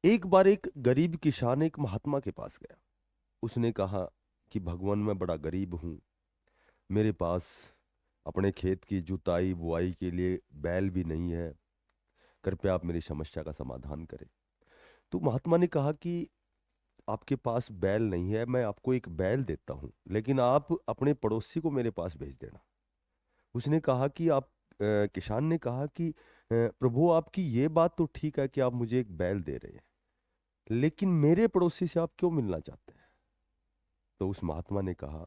एक बार एक गरीब किसान एक महात्मा के पास गया। उसने कहा कि भगवान, मैं बड़ा गरीब हूँ। मेरे पास अपने खेत की जुताई बुआई के लिए बैल भी नहीं है। कृपया आप मेरी समस्या का समाधान करें। तो महात्मा ने कहा कि आपके पास बैल नहीं है, मैं आपको एक बैल देता हूँ, लेकिन आप अपने पड़ोसी को मेरे पास भेज देना। उसने कहा कि किसान ने कहा कि प्रभु, आपकी ये बात तो ठीक है कि आप मुझे एक बैल दे रहे हैं, लेकिन मेरे पड़ोसी से आप क्यों मिलना चाहते हैं? तो उस महात्मा ने कहा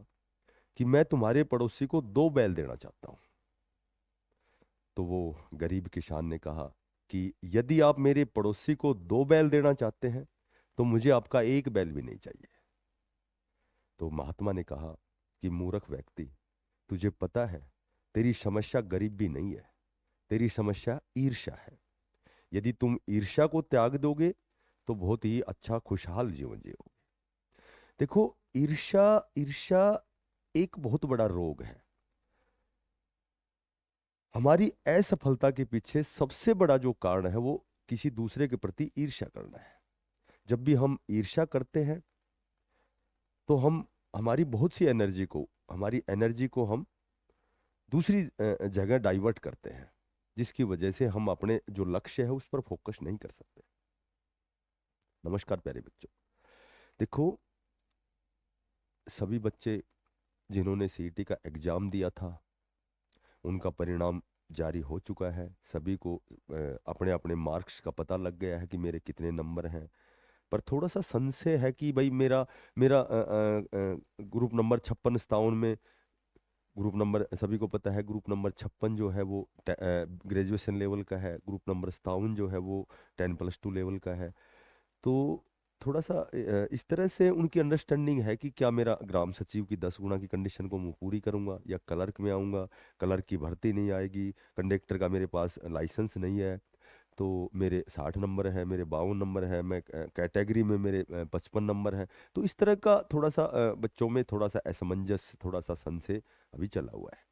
कि मैं तुम्हारे पड़ोसी को 2 बैल देना चाहता हूं। तो वो गरीब किसान ने कहा कि यदि आप मेरे पड़ोसी को 2 बैल देना चाहते हैं तो मुझे आपका एक बैल भी नहीं चाहिए। तो महात्मा ने कहा कि मूर्ख व्यक्ति, तुझे पता है तेरी समस्या गरीबी नहीं है, तेरी समस्या ईर्ष्या है। यदि तुम ईर्ष्या को त्याग दोगे तो बहुत ही अच्छा खुशहाल जीवन जियोगे। देखो, ईर्ष्या ईर्ष्या एक बहुत बड़ा रोग है। हमारी असफलता के पीछे सबसे बड़ा जो कारण है वो किसी दूसरे के प्रति ईर्ष्या करना है। जब भी हम ईर्ष्या करते हैं तो हम हमारी एनर्जी को हम दूसरी जगह डाइवर्ट करते हैं, जिसकी वजह से हम अपने जो लक्ष्य है उस पर फोकस नहीं कर सकते। नमस्कार प्यारे बच्चों। देखो, सभी बच्चे जिन्होंने सीईटी का एग्जाम दिया था उनका परिणाम जारी हो चुका है। सभी को अपने अपने मार्क्स का पता लग गया है कि मेरे कितने नंबर हैं। पर थोड़ा सा संशय है कि भाई मेरा मेरा ग्रुप नंबर 56 57 में, ग्रुप नंबर सभी को पता है, ग्रुप नंबर 56 जो है वो ग्रेजुएशन लेवल का है, ग्रुप नंबर 57 जो है वो 10+2 लेवल का है। तो थोड़ा सा इस तरह से उनकी अंडरस्टैंडिंग है कि क्या मेरा ग्राम सचिव की 10 गुना की कंडीशन को मैं पूरी करूंगा या क्लर्क में आऊंगा। क्लर्क की भर्ती नहीं आएगी, कंडक्टर का मेरे पास लाइसेंस नहीं है, तो मेरे 60 नंबर है, मेरे 52 नंबर है, मैं कैटेगरी में मेरे 55 नंबर है। तो इस तरह का थोड़ा सा बच्चों में थोड़ा सा असमंजस, थोड़ा सा संशय अभी चला हुआ है।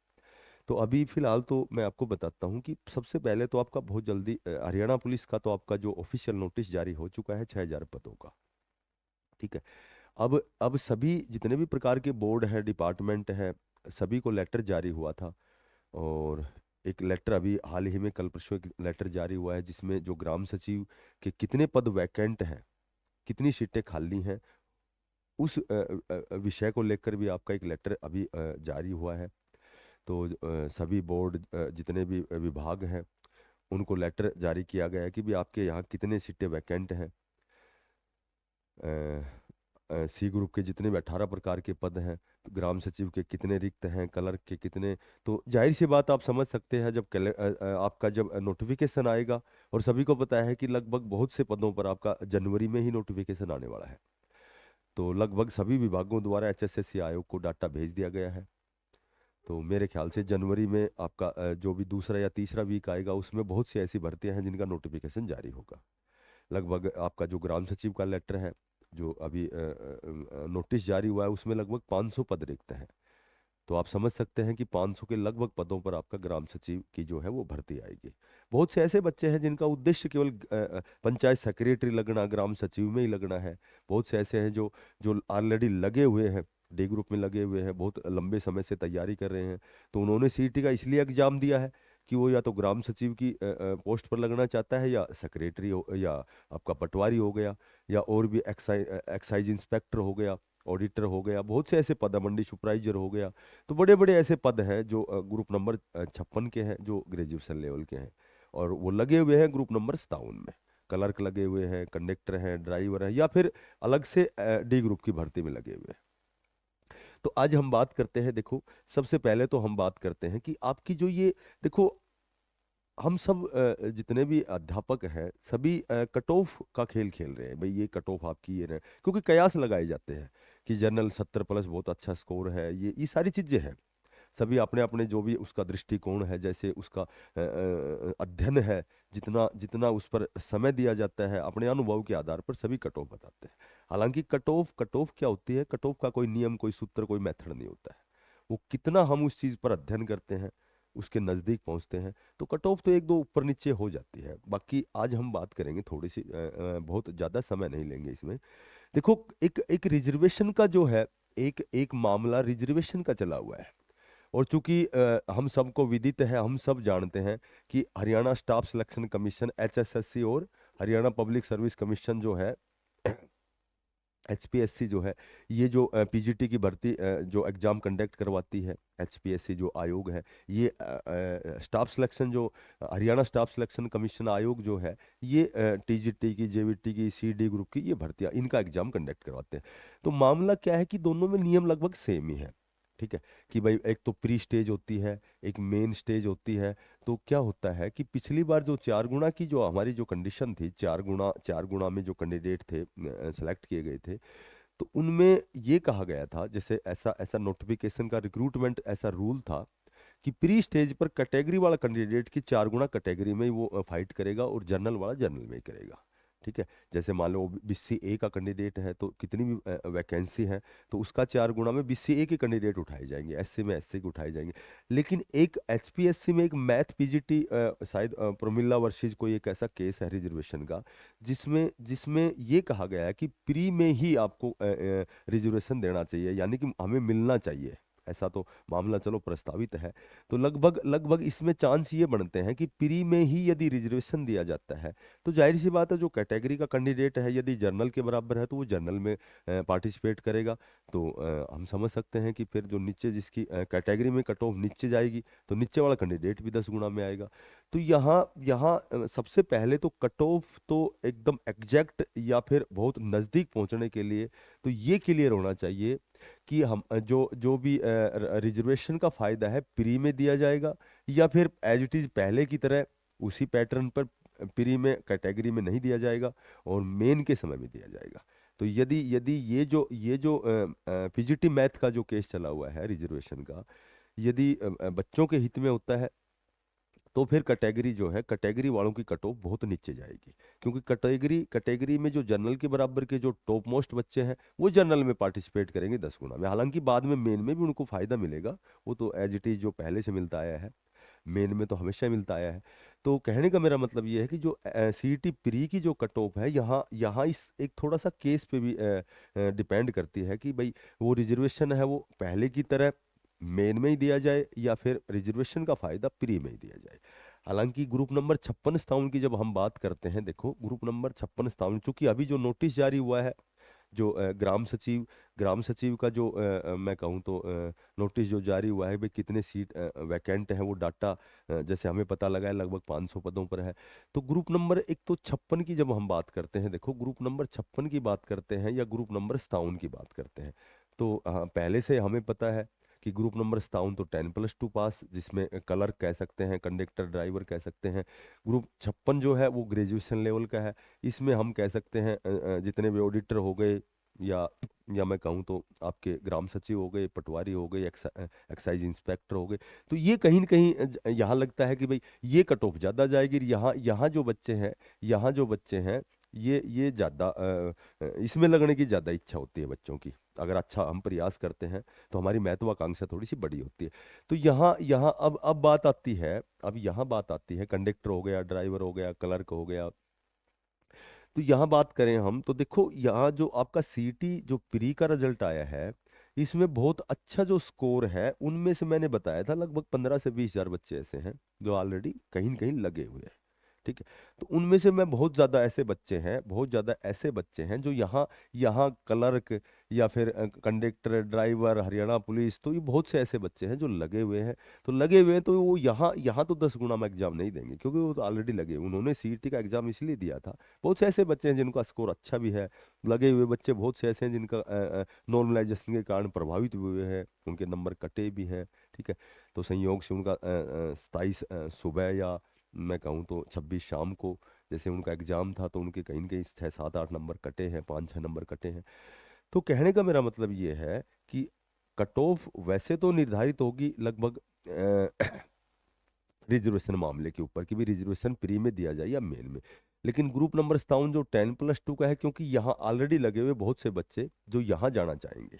तो अभी फिलहाल तो मैं आपको बताता हूँ कि सबसे पहले तो आपका बहुत जल्दी हरियाणा पुलिस का तो आपका जो ऑफिशियल नोटिस जारी हो चुका है 6,000 पदों का। ठीक है। अब सभी जितने भी प्रकार के बोर्ड है, डिपार्टमेंट है, सभी को लेटर जारी हुआ था। और एक लेटर अभी हाल ही में कल परसों एक लेटर जारी हुआ है जिसमें जो ग्राम सचिव के कितने पद वैकेंट हैं, कितनी सीटें खाली हैं, उस विषय को लेकर भी आपका एक लेटर अभी जारी हुआ है। तो सभी बोर्ड जितने भी विभाग हैं उनको लेटर जारी किया गया है कि भी आपके यहाँ कितने सीटें वैकेंट हैं। सी ग्रुप के जितने भी 18 प्रकार के पद हैं, तो ग्राम सचिव के कितने रिक्त हैं, क्लर्क के कितने। तो जाहिर सी बात आप समझ सकते हैं, जब आपका जब नोटिफिकेशन आएगा, और सभी को पता है कि लगभग बहुत से पदों पर आपका जनवरी में ही नोटिफिकेशन आने वाला है। तो लगभग सभी विभागों द्वारा एचएसएससी आयोग को डाटा भेज दिया गया है। तो मेरे ख्याल से जनवरी में आपका जो भी दूसरा या तीसरा वीक आएगा उसमें बहुत सी ऐसी भर्तियां हैं जिनका नोटिफिकेशन जारी होगा। लगभग आपका जो ग्राम सचिव का लेटर है, जो अभी नोटिस जारी हुआ है, उसमें लगभग 500 पद रिक्त हैं। तो आप समझ सकते हैं कि 500 के लगभग पदों पर आपका ग्राम सचिव की जो है वो भर्ती आएगी। बहुत से ऐसे बच्चे हैं जिनका उद्देश्य केवल पंचायत सेक्रेटरी लगना, ग्राम सचिव में ही लगना है। बहुत से ऐसे हैं जो जो ऑलरेडी लगे हुए हैं, डी ग्रुप में लगे हुए हैं, बहुत लंबे समय से तैयारी कर रहे हैं। तो उन्होंने सीईटी का इसलिए एग्जाम दिया है कि वो या तो ग्राम सचिव की पोस्ट पर लगना चाहता है, या सेक्रेटरी हो, या आपका पटवारी हो गया, या और भी एक्साइज इंस्पेक्टर हो गया, ऑडिटर हो गया, बहुत से ऐसे पद है, मंडी सुपरवाइजर हो गया। तो बड़े बड़े ऐसे पद हैं जो ग्रुप नंबर 56 के हैं, जो ग्रेजुएशन लेवल के हैं, और वो लगे हुए हैं ग्रुप नंबर 57 में। क्लर्क लगे हुए हैं, कंडक्टर हैं, ड्राइवर हैं, या फिर अलग से डी ग्रुप की भर्ती में लगे हुए हैं। तो आज हम बात करते हैं, देखो, सबसे पहले तो हम बात करते हैं कि आपकी जो ये, देखो, हम सब जितने भी अध्यापक हैं सभी कट ऑफ का खेल खेल रहे हैं। भाई ये कट ऑफ आपकी ये रहे, क्योंकि कयास लगाए जाते हैं कि जनरल 70+ बहुत अच्छा स्कोर है, ये सारी चीजें हैं। सभी अपने अपने जो भी उसका दृष्टिकोण है, जैसे उसका अध्ययन है, जितना जितना उस पर समय दिया जाता है, अपने अनुभव के आधार पर सभी कट ऑफ बताते हैं। हालांकि कट ऑफ क्या होती है, कट ऑफ का कोई नियम, कोई सूत्र, कोई मेथड नहीं होता है। वो कितना हम उस चीज पर अध्ययन करते हैं उसके नज़दीक पहुंचते हैं तो कट ऑफ तो एक दो ऊपर नीचे हो जाती है। बाकी आज हम बात करेंगे थोड़ी सी, बहुत ज़्यादा समय नहीं लेंगे इसमें। देखो, एक एक रिजर्वेशन का जो है, एक एक मामला रिजर्वेशन का चला हुआ है। और चूंकि हम सबको विदित है, हम सब जानते हैं कि Haryana staff selection commission HSSC और हरियाणा पब्लिक सर्विस कमीशन जो है HPSC जो है, ये जो PGT की भर्ती जो एग्जाम कंडक्ट करवाती है, HPSC जो आयोग है, ये स्टाफ सिलेक्शन जो हरियाणा स्टाफ सिलेक्शन कमीशन आयोग जो है, ये TGT की, JVT की, CD ग्रुप की ये भर्तियां, इनका एग्जाम कंडक्ट करवाते हैं। तो मामला क्या है कि दोनों में नियम लगभग सेम ही है। ठीक है, कि भाई एक तो प्री स्टेज होती है, एक मेन स्टेज होती है। तो क्या होता है कि पिछली बार जो 4 गुना की जो हमारी जो कंडीशन थी, 4 गुना में जो कैंडिडेट थे सेलेक्ट किए गए थे, तो उनमें ये कहा गया था, जैसे ऐसा ऐसा नोटिफिकेशन का रिक्रूटमेंट ऐसा रूल था कि प्री स्टेज पर कैटेगरी वाला कैंडिडेट की 4 गुना कैटेगरी में ही वो फाइट करेगा और जनरल वाला जनरल में ही करेगा। ठीक है, जैसे मान लो BC A का कैंडिडेट है तो कितनी भी वैकेंसी है तो उसका 4 गुना में BC A के कैंडिडेट उठाए जाएंगे, SC में SC के उठाए जाएंगे। लेकिन एक HPSC में एक मैथ PGT, शायद प्रमिला वर्सेज कोई एक ऐसा केस है रिजर्वेशन का, जिसमें जिसमें ये कहा गया है कि प्री में ही आपको रिजर्वेशन देना चाहिए, यानी कि हमें मिलना चाहिए। ऐसा तो मामला चलो प्रस्तावित है। तो लगभग लगभग इसमें चांस ये बनते हैं कि प्री में ही यदि रिजर्वेशन दिया जाता है तो जाहिर सी बात है जो कैटेगरी का कैंडिडेट है यदि जनरल के बराबर है तो वो जनरल में पार्टिसिपेट करेगा। तो हम समझ सकते हैं कि फिर जो नीचे जिसकी कैटेगरी में कट ऑफ नीचे जाएगी तो नीचे वाला कैंडिडेट भी 10 गुना में आएगा। तो यहाँ यहाँ सबसे पहले तो कट ऑफ तो एकदम एग्जैक्ट या फिर बहुत नज़दीक पहुंचने के लिए तो ये क्लियर होना चाहिए कि हम जो जो भी रिजर्वेशन का फायदा है प्री में दिया जाएगा, या फिर एज इट इज पहले की तरह उसी पैटर्न पर प्री में कैटेगरी में नहीं दिया जाएगा और मेन के समय में दिया जाएगा। तो यदि यदि ये जो PGT मैथ का जो केस चला हुआ है रिजर्वेशन का, यदि बच्चों के हित में होता है तो फिर कैटेगरी जो है, कैटेगरी वालों की कट ऑफ बहुत नीचे जाएगी, क्योंकि कैटेगरी कैटेगरी में जो जनरल के बराबर के जो टॉप मोस्ट बच्चे हैं वो जनरल में पार्टिसिपेट करेंगे 10 गुना में। हालांकि बाद में मेन में भी उनको फायदा मिलेगा, वो तो एज इट इज जो पहले से मिलता आया है, मेन में तो हमेशा मिलता आया है। तो कहने का मेरा मतलब ये है कि जो CET प्री की जो कट ऑफ है, यहाँ यहाँ इस एक थोड़ा सा केस पे भी डिपेंड करती है कि भाई वो रिजर्वेशन है वो पहले की तरह मेन में ही दिया जाए या फिर रिजर्वेशन का फायदा प्री में ही दिया जाए। हालांकि ग्रुप नंबर 56 की जब हम बात करते हैं, देखो ग्रुप नंबर 56 चूंकि अभी जो नोटिस जारी हुआ है, जो ग्राम सचिव का जो मैं कहूँ तो नोटिस जो जारी हुआ है भाई कितने सीट वैकेंट हैं वो डाटा जैसे हमें पता लगा है लगभग 500 पदों पर है। तो ग्रुप नंबर एक तो 56 की जब हम बात करते हैं, देखो ग्रुप नंबर 56 की बात करते हैं या ग्रुप नंबर 57 की बात करते हैं, तो हाँ पहले से हमें पता है कि ग्रुप नंबर 57 तो 10+2 पास, जिसमें क्लर्क कह सकते हैं, कंडक्टर ड्राइवर कह सकते हैं। ग्रुप 56 जो है वो ग्रेजुएशन लेवल का है, इसमें हम कह सकते हैं जितने भी ऑडिटर हो गए या मैं कहूँ तो आपके ग्राम सचिव हो गए, पटवारी हो गए, एक्साइज इंस्पेक्टर हो गए। तो ये कहीं न कहीं यहाँ लगता है कि भाई ये कट ऑफ ज़्यादा जाएगी। यहाँ यहाँ जो बच्चे हैं ये ज़्यादा इसमें लगने की ज़्यादा इच्छा होती है बच्चों की। अगर अच्छा हम प्रयास करते हैं तो हमारी महत्वाकांक्षा थोड़ी सी बड़ी होती है। तो यहाँ यहाँ अब बात आती है, अब यहाँ बात आती है कंडक्टर हो गया, ड्राइवर हो गया, क्लर्क हो गया। तो यहाँ बात करें हम तो देखो यहाँ जो आपका CET जो प्री का रिजल्ट आया है, इसमें बहुत अच्छा जो स्कोर है उनमें से मैंने बताया था लगभग 15 से 20 हजार बच्चे ऐसे हैं जो ऑलरेडी कहीं न कहीं लगे हुए हैं। ठीक है, तो उनमें से मैं बहुत ज़्यादा ऐसे बच्चे हैं, बहुत ज़्यादा ऐसे बच्चे हैं जो यहाँ यहाँ क्लर्क या फिर कंडक्टर ड्राइवर हरियाणा पुलिस, तो ये बहुत से ऐसे बच्चे हैं जो लगे हुए हैं। तो लगे हुए हैं तो वो यहाँ यहाँ तो 10 गुना में एग्जाम नहीं देंगे, क्योंकि वो तो ऑलरेडी लगे हुए। उन्होंने CET का एग्जाम इसलिए दिया था। बहुत से ऐसे बच्चे हैं जिनका स्कोर अच्छा भी है, लगे हुए बच्चे बहुत से ऐसे हैं जिनका नॉर्मलाइजेशन के कारण प्रभावित हुए हैं, उनके नंबर कटे भी हैं। ठीक है, तो संयोग से उनका 27 सुबह या मैं कहूँ तो 26 शाम को जैसे उनका एग्जाम था तो उनके कहीं न कहीं 6, 7, 8 नंबर कटे हैं, 5, 6 नंबर कटे हैं। तो कहने का मेरा मतलब ये है कि कट ऑफ वैसे तो निर्धारित होगी लगभग रिजर्वेशन मामले के ऊपर कि भी रिजर्वेशन प्री में दिया जाए या मेन में। लेकिन ग्रुप नंबर 57 जो 10+2 का है, क्योंकि यहाँ ऑलरेडी लगे हुए बहुत से बच्चे जो यहाँ जाना चाहेंगे,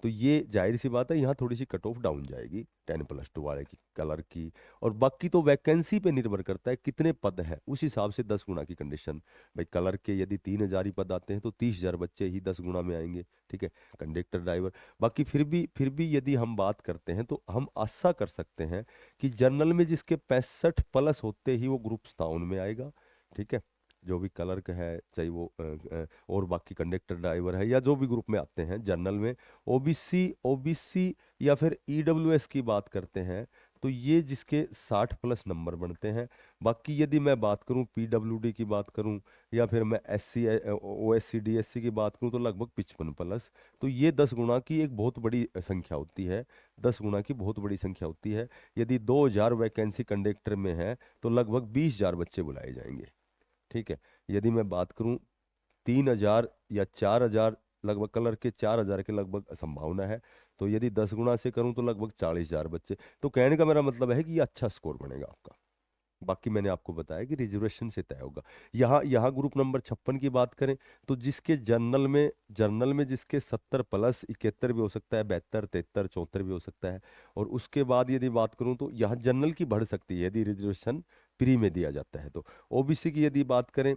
तो ये जाहिर सी बात है यहाँ थोड़ी सी कट ऑफ डाउन जाएगी 10+2 वाले की कलर की। और बाकी तो वैकेंसी पे निर्भर करता है कितने पद हैं, उस हिसाब से 10 गुना की कंडीशन। भाई कलर के यदि 3,000 ही पद आते हैं तो 30,000 बच्चे ही 10 गुना में आएंगे, ठीक है, कंडक्टर ड्राइवर। बाकी फिर भी यदि हम बात करते हैं तो हम आशा कर सकते हैं कि जनरल में जिसके 65+ होते ही वो ग्रुप ताउन में आएगा, ठीक है, जो भी कलर का है, चाहे वो और बाकी कंडक्टर ड्राइवर है या जो भी ग्रुप में आते हैं जनरल में। ओबीसी या फिर ईडब्ल्यूएस की बात करते हैं तो ये जिसके 60+ नंबर बनते हैं। बाकी यदि मैं बात करूं पीडब्ल्यूडी की बात करूं या फिर मैं एससी ओएससी डीएससी की बात करूं तो लगभग 55+। तो ये 10 गुना की एक बहुत बड़ी संख्या होती है, 10 गुना की बहुत बड़ी संख्या होती है। यदि 2,000 वैकेंसी कंडक्टर में है तो लगभग 20,000 बच्चे बुलाए जाएंगे, ठीक है। यदि मैं बात करूं 3,000 या 4,000, लगभग कलर के 4,000 के लगभग संभावना है, तो यदि 10 गुना से करूं तो लगभग 40,000 बच्चे। तो कहने का मेरा मतलब है कि ये अच्छा स्कोर बनेगा आपका। बाकी मैंने आपको बताया कि रिजर्वेशन से तय होगा। यहाँ यहाँ ग्रुप नंबर 56 की बात करें तो जिसके जर्नल में जिसके 70+71 भी हो सकता है, 72, 73, 74 भी हो सकता है। और उसके बाद यदि बात करूं तो यहाँ जनरल की बढ़ सकती है यदि रिजर्वेशन प्री में दिया जाता है तो। ओबीसी की यदि बात करें,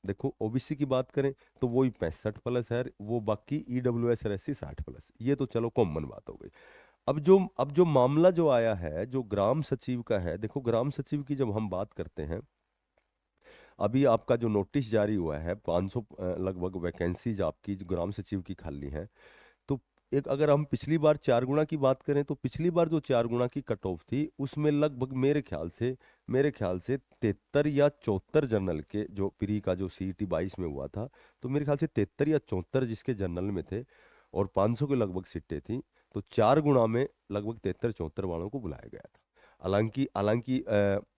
देखो ओबीसी की बात करें तो वही 65+ है, वो बाकी ईडब्ल्यूएस और एससी 60+, ये तो चलो कॉमन बात हो गई। अब जो मामला जो आया है जो ग्राम सचिव का है, देखो ग्राम सचिव की जब हम बात करते हैं, अभी आपका जो नोटिस जारी हुआ है 500 लगभग वैकेंसीज आपकी जो ग्राम सचिव की खाली है। तो एक अगर हम पिछली बार 4 गुना की बात करें तो पिछली बार जो 4 गुना की कट ऑफ थी उसमें लगभग मेरे ख्याल से 73 या 74 जनरल के जो प्री का जो सीईटी 22 में हुआ था, तो मेरे ख्याल से 73 या 74 जिसके जनरल में थे और 500 के लगभग सीटें थी। तो 4 गुना में लगभग 73-74 वालों को बुलाया गया था। हालांकि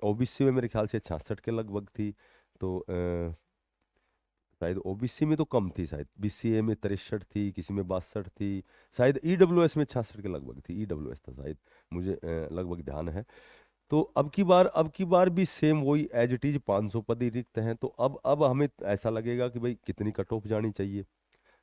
ओबीसी में मेरे ख्याल से 66 के लगभग थी। तो शायद ओबीसी में तो कम थी, शायद बीसीए में 63 थी, किसी में 62 थी, शायद ईडब्ल्यूएस में 66 के लगभग थी, ईडब्ल्यूएस था शायद, मुझे लगभग ध्यान है। तो अब की बार भी सेम वही एज इट इज 500 पद ही रिक्त हैं। तो अब हमें ऐसा लगेगा कि भाई कितनी कट ऑफ जानी चाहिए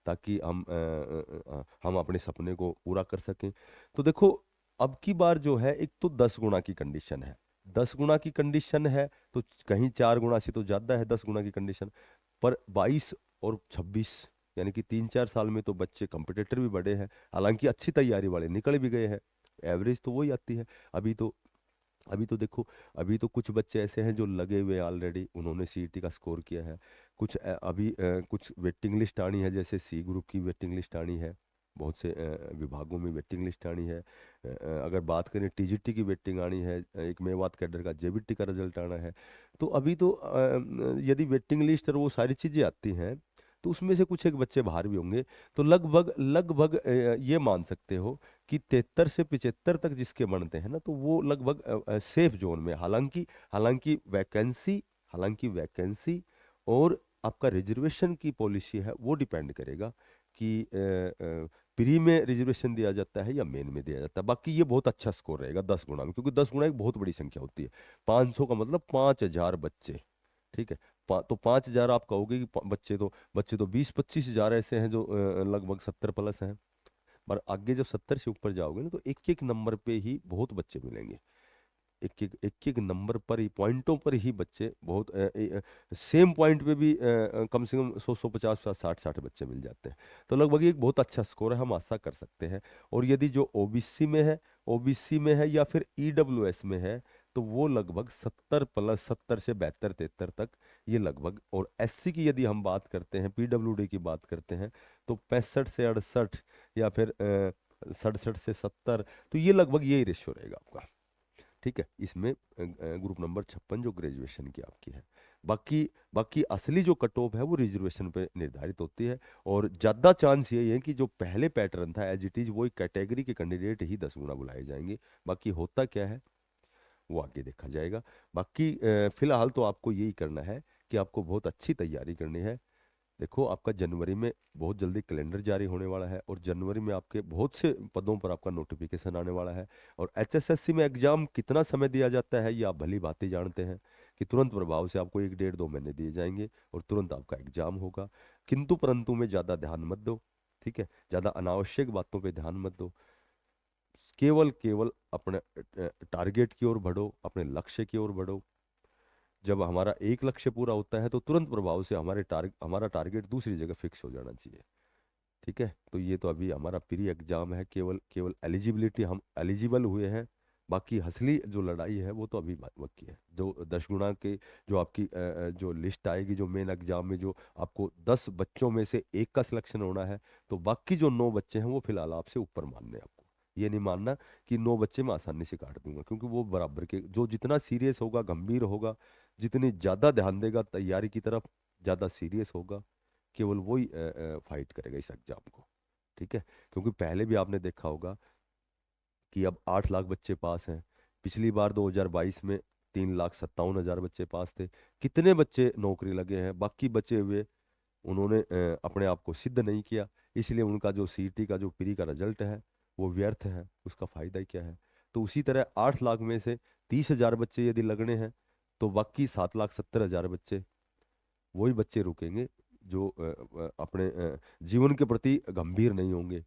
ताकि हम अपने सपने को पूरा कर सकें। तो देखो अब की बार जो है एक तो 10 गुना की कंडीशन है, 10 गुना की कंडीशन है तो कहीं 4 गुना से तो ज्यादा है 10 गुना की कंडीशन। पर 22 और 26 यानी कि 3-4 साल में तो बच्चे कंपटीटर भी बढ़े हैं, हालांकि अच्छी तैयारी वाले निकल भी गए हैं, एवरेज तो वही आती है। अभी तो अभी तो देखो, अभी तो कुछ बच्चे ऐसे हैं जो लगे हुए ऑलरेडी, उन्होंने सीईटी का स्कोर किया है। कुछ वेटिंग लिस्ट आनी है, जैसे सी ग्रुप की वेटिंग लिस्ट आनी है, बहुत से विभागों में वेटिंग लिस्ट आनी है। अगर बात करें टीजीटी की वेटिंग आनी है, एक मेवात कैडर का जेबीटी का रिजल्ट आना है। तो अभी तो यदि वेटिंग लिस्ट और वो सारी चीज़ें आती हैं तो उसमें से कुछ एक बच्चे बाहर भी होंगे। तो लगभग लगभग ये मान सकते हो कि 73 से 75 तक जिसके बनते हैं ना तो वो लगभग सेफ जोन में। हालांकि वैकेंसी और आपका रिजर्वेशन की पॉलिसी है वो डिपेंड करेगा कि प्री में रिजर्वेशन दिया जाता है या मेन में दिया जाता है। बाकी ये बहुत अच्छा स्कोर रहेगा 10 गुना में, क्योंकि 10 गुना एक बहुत बड़ी संख्या होती है। 500 का मतलब 5,000 बच्चे, ठीक है। तो 5,000 आप कहोगे कि बच्चे तो 20-25 हजार ऐसे हैं जो लगभग 70+ हैं। पर आगे जब 70 से ऊपर जाओगे ना तो एक एक नंबर पे ही बहुत बच्चे मिलेंगे, एक एक नंबर पर ही, पॉइंटों पर ही बच्चे बहुत सेम पॉइंट पे भी कम से कम 100-150, 60-60 बच्चे मिल जाते हैं। तो लगभग ये एक बहुत अच्छा स्कोर है, हम आशा कर सकते हैं। और यदि जो ओबीसी में है या फिर ईडब्ल्यूएस में है तो वो लगभग 70+, 70 से 72, 73 तक ये लगभग। और एससी की यदि हम बात करते हैं, पीडब्ल्यूडी की बात करते हैं तो 65 से 68 या फिर 67 से 70, तो ये लगभग यही रेशियो रहेगा आपका, ठीक है। इसमें ग्रुप नंबर 56 जो ग्रेजुएशन की आपकी है। बाकी बाकी असली जो कट ऑफ है वो रिजर्वेशन पे निर्धारित होती है। और ज़्यादा चांस ये है कि जो पहले पैटर्न था एज इट इज वही कैटेगरी के कैंडिडेट ही 10 गुना बुलाए जाएंगे। बाकी होता क्या है वो आगे देखा जाएगा। बाकी फिलहाल तो आपको यही करना है कि आपको बहुत अच्छी तैयारी करनी है। देखो आपका जनवरी में बहुत जल्दी कैलेंडर जारी होने वाला है और जनवरी में आपके बहुत से पदों पर आपका नोटिफिकेशन आने वाला है। और एचएसएससी में एग्जाम कितना समय दिया जाता है ये आप भली भांति जानते हैं कि तुरंत प्रभाव से आपको 1, 1.5, 2 महीने दिए जाएंगे और तुरंत आपका एग्जाम होगा। किंतु परंतु में ज़्यादा ध्यान मत दो, ठीक है, ज़्यादा अनावश्यक बातों पे ध्यान मत दो। केवल केवल अपने टारगेट की ओर बढ़ो, अपने लक्ष्य की ओर बढ़ो। जब हमारा एक लक्ष्य पूरा होता है तो तुरंत प्रभाव से हमारा टारगेट दूसरी जगह फिक्स हो जाना चाहिए। ठीक है, तो ये तो अभी हमारा प्री एग्जाम है, केवल केवल एलिजिबिलिटी, हम एलिजिबल हुए हैं। बाकी असली जो लड़ाई है वो तो अभी बाकी है। जो 10 गुना के, जो आपकी जो लिस्ट आएगी, जो मेन एग्जाम में जो आपको 10 बच्चों में से एक का सिलेक्शन होना है, तो बाकी जो 9 बच्चे हैं वो फिलहाल आपसे ऊपर मानने हैं आपको। ये नहीं मानना कि 9 बच्चे मैं आसानी से काट दूंगा, क्योंकि वो बराबर के, जो जितना सीरियस होगा, गंभीर होगा, जितनी ज्यादा ध्यान देगा तैयारी की तरफ, ज्यादा सीरियस होगा, केवल वही फाइट करेगा इस एग्जाम को। ठीक है, क्योंकि पहले भी आपने देखा होगा कि अब 8 लाख बच्चे पास हैं। पिछली बार 2022 में 3,57,000 बच्चे पास थे। कितने बच्चे नौकरी लगे हैं, बाकी बचे हुए उन्होंने अपने आप को सिद्ध नहीं किया, इसलिए उनका जो सीईटी का जो प्री का रिजल्ट है वो व्यर्थ है, उसका फायदा ही क्या है। तो उसी तरह 8 लाख में से 30,000 बच्चे यदि लगने हैं, तो बाकी 7,70,000 बच्चे, वही बच्चे रुकेंगे जो अपने जीवन के प्रति गंभीर नहीं होंगे।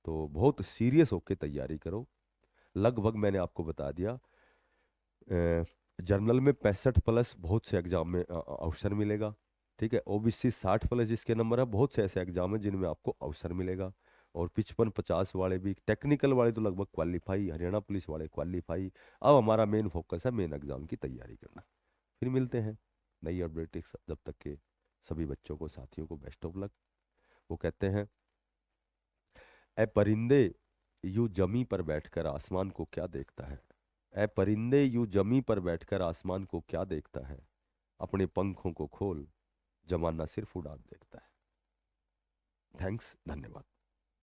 तो बहुत सीरियस होकर तैयारी करो। लगभग मैंने आपको बता दिया। जनरल में 65+ बहुत से एग्जाम में अवसर मिलेगा। ठीक है, ओबीसी 60+ जिसके नंबर है, बहुत से ऐसे एग्जाम है जिनमें आपको अवसर मिलेगा। और 55-50 वाले भी, टेक्निकल वाले तो लगभग क्वालिफाई, हरियाणा पुलिस वाले क्वालिफाई। अब हमारा मेन फोकस है मेन एग्जाम की तैयारी करना। फिर मिलते हैं नई अपडेट के साथ। जब तक के सभी बच्चों को, साथियों को बेस्ट ऑफ लक। वो कहते हैं, ए परिंदे, यूं जमी पर बैठकर आसमान को क्या देखता है। ए परिंदे, यूं जमी पर बैठकर आसमान को क्या देखता है। अपने पंखों को खोल, जमाना सिर्फ उड़ान देखता है। थैंक्स, धन्यवाद।